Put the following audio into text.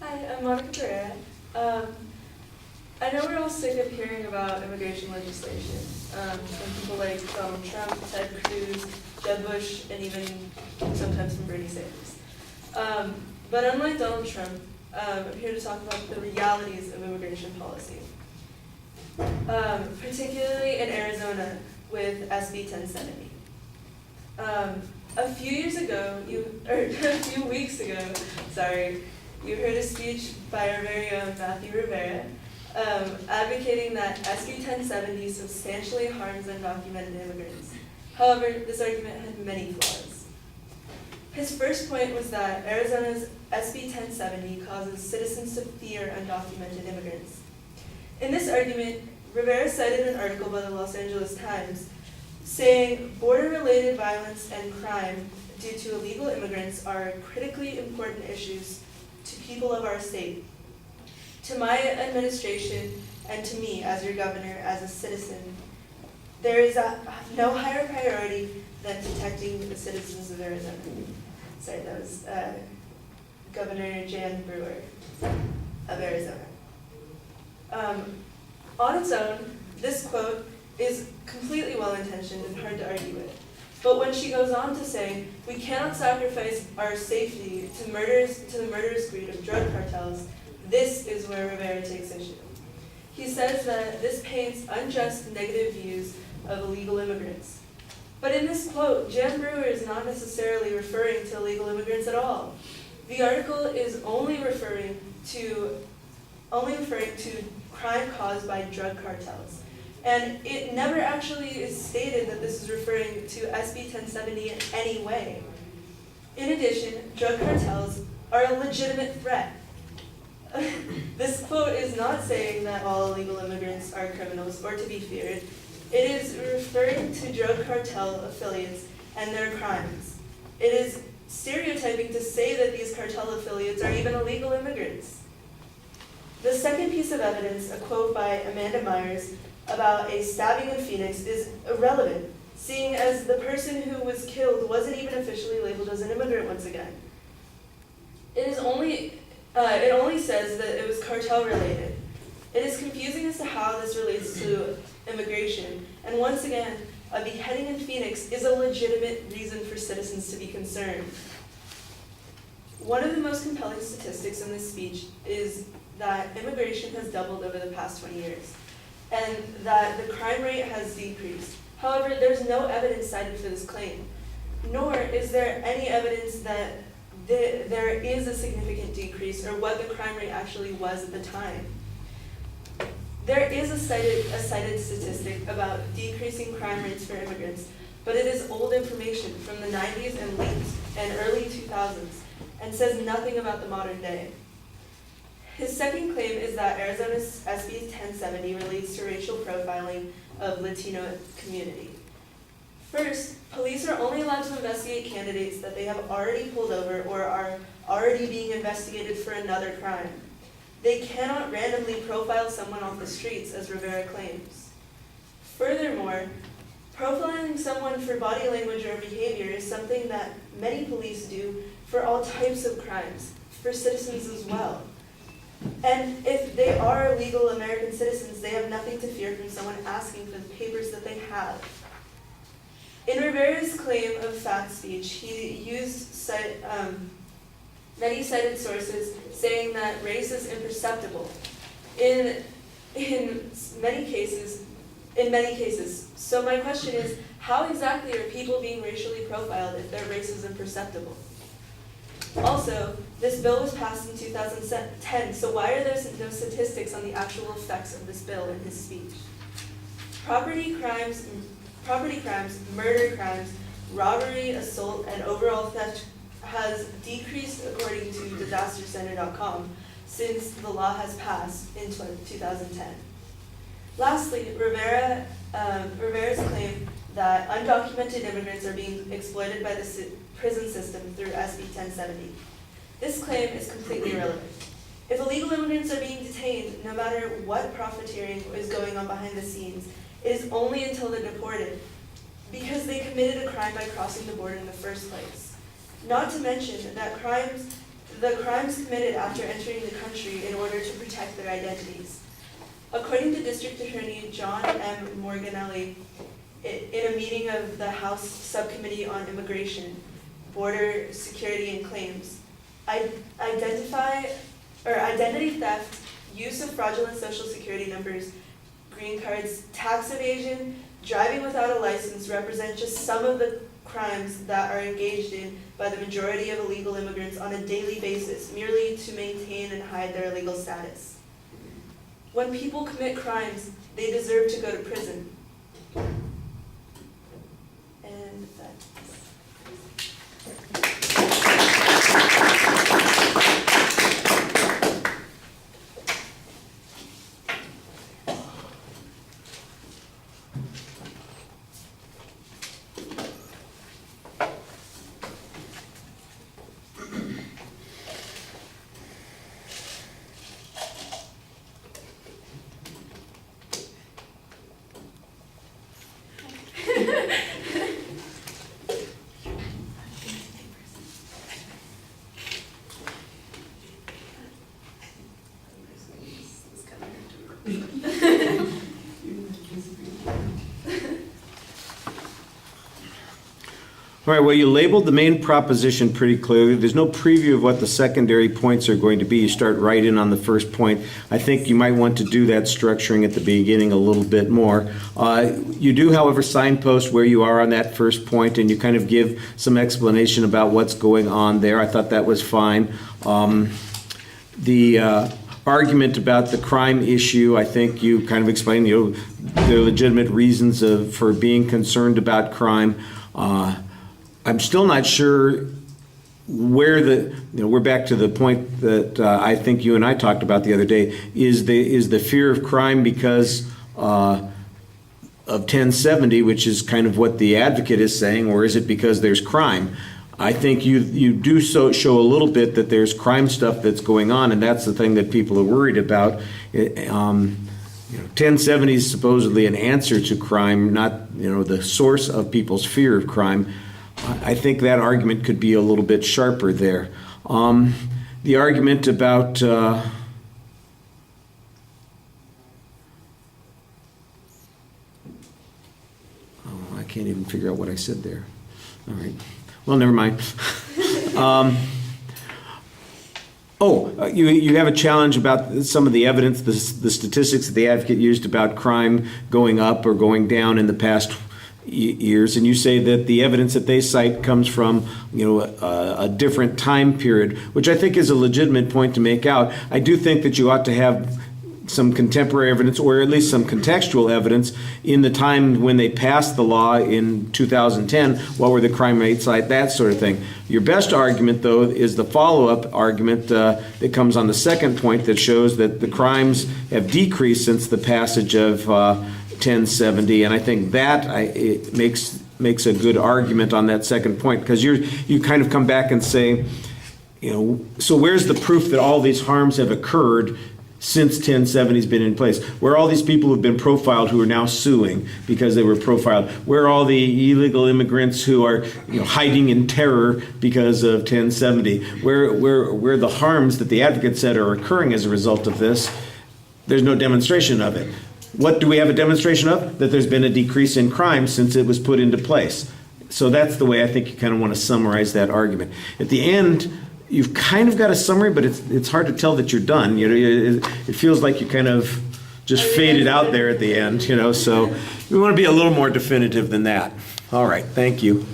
Hi, I'm Monica Pereira. I know we're all sick of hearing about immigration legislation from people like Donald Trump, Ted Cruz, Jeb Bush, and even sometimes from Bernie Sanders. But unlike Donald Trump, I'm here to talk about the realities of immigration policy, particularly in Arizona with SB 1070. A few weeks ago, you heard a speech by our very own Matthew Rivera, advocating that SB 1070 substantially harms undocumented immigrants. However, this argument had many flaws. His first point was that Arizona's SB 1070 causes citizens to fear undocumented immigrants. In this argument, Rivera cited an article by the Los Angeles Times saying border-related violence and crime due to illegal immigrants are critically important issues to people of our state. To my administration and to me as your governor, as a citizen, there is no higher priority than protecting the citizens of Arizona. Sorry, that was Governor Jan Brewer of Arizona. On its own, this quote is completely well-intentioned and hard to argue with. But when she goes on to say, we cannot sacrifice our safety to the murderous greed of drug cartels, this is where Rivera takes issue. He says that this paints unjust negative views of illegal immigrants. But in this quote, Jan Brewer is not necessarily referring to illegal immigrants at all. The article is only referring to crime caused by drug cartels. And it never actually is stated that this is referring to SB 1070 in any way. In addition, drug cartels are a legitimate threat. This quote is not saying that all illegal immigrants are criminals or to be feared. It is referring to drug cartel affiliates and their crimes. It is stereotyping to say that these cartel affiliates are even illegal immigrants. The second piece of evidence, a quote by Amanda Myers about a stabbing in Phoenix, is irrelevant, seeing as the person who was killed wasn't even officially labeled as an immigrant once again. It only says that it was cartel related. It is confusing as to how this relates to immigration, and once again, a beheading in Phoenix is a legitimate reason for citizens to be concerned. One of the most compelling statistics in this speech is that immigration has doubled over the past 20 years, and that the crime rate has decreased. However, there's no evidence cited for this claim, nor is there any evidence that there is a significant decrease or what the crime rate actually was at the time. There is a cited statistic about decreasing crime rates for immigrants, but it is old information from the 90s and early 2000s and says nothing about the modern day. His second claim is that Arizona's SB 1070 relates to racial profiling of Latino community. First, police are only allowed to investigate candidates that they have already pulled over or are already being investigated for another crime. They cannot randomly profile someone off the streets, as Rivera claims. Furthermore, profiling someone for body language or behavior is something that many police do for all types of crimes, for citizens as well. And if they are legal American citizens, they have nothing to fear from someone asking for the papers that they have. In Rivera's claim of fact speech, he used many cited sources saying that race is imperceptible. In many cases. So my question is, how exactly are people being racially profiled if their race is imperceptible? Also, this bill was passed in 2010, so why are there no statistics on the actual effects of this bill in his speech? Property crimes, murder crimes, robbery, assault, and overall theft has decreased according to disastercenter.com since the law has passed in 2010. Lastly, Rivera's claim that undocumented immigrants are being exploited by the prison system through SB 1070. This claim is completely irrelevant. If illegal immigrants are being detained, no matter what profiteering is going on behind the scenes, it is only until they're deported, because they committed a crime by crossing the border in the first place. Not to mention that crimes the crimes committed after entering the country in order to protect their identities. According to District Attorney John M. Morganelli, in a meeting of the House Subcommittee on Immigration, Border Security and Claims, identity theft, use of fraudulent social security numbers, green cards, tax evasion, driving without a license represent just some of the crimes that are engaged in by the majority of illegal immigrants on a daily basis, merely to maintain and hide their illegal status. When people commit crimes, they deserve to go to prison. And that's... All right, well, you labeled the main proposition pretty clearly. There's no preview of what the secondary points are going to be. You start right in on the first point. I think you might want to do that structuring at the beginning a little bit more. You do, however, signpost where you are on that first point, and you kind of give some explanation about what's going on there. I thought that was fine. The argument about the crime issue, I think you kind of explained, the legitimate reasons for being concerned about crime. I'm still not sure where we're back to the point that I think you and I talked about the other day. Is the fear of crime because of 1070, which is kind of what the advocate is saying, or is it because there's crime? I think you do show a little bit that there's crime stuff that's going on, and that's the thing that people are worried about. 1070 is supposedly an answer to crime, not the source of people's fear of crime. I think that argument could be a little bit sharper there. The argument about I can't even figure out what I said there. All right. Well, never mind. You have a challenge about some of the evidence, the statistics that the advocate used about crime going up or going down in the past years, and you say that the evidence that they cite comes from a different time period, which I think is a legitimate point to make out. I do think that you ought to have some contemporary evidence, or at least some contextual evidence, in the time when they passed the law in 2010. What were the crime rates like, that sort of thing. Your best argument, though, is the follow-up argument that comes on the second point that shows that the crimes have decreased since the passage of 1070, and I think that it makes a good argument on that second point, because you kind of come back and say, so where's the proof that all these harms have occurred since 1070 has been in place? Where are all these people who've been profiled who are now suing because they were profiled? Where are all the illegal immigrants who are hiding in terror because of 1070? Where the harms that the advocate said are occurring as a result of this, there's no demonstration of it. What do we have a demonstration of? That there's been a decrease in crime since it was put into place. So that's the way I think you kind of want to summarize that argument. At the end, you've kind of got a summary, but it's hard to tell that you're done. It feels like you kind of just faded out there at the end. So we want to be a little more definitive than that. All right, thank you.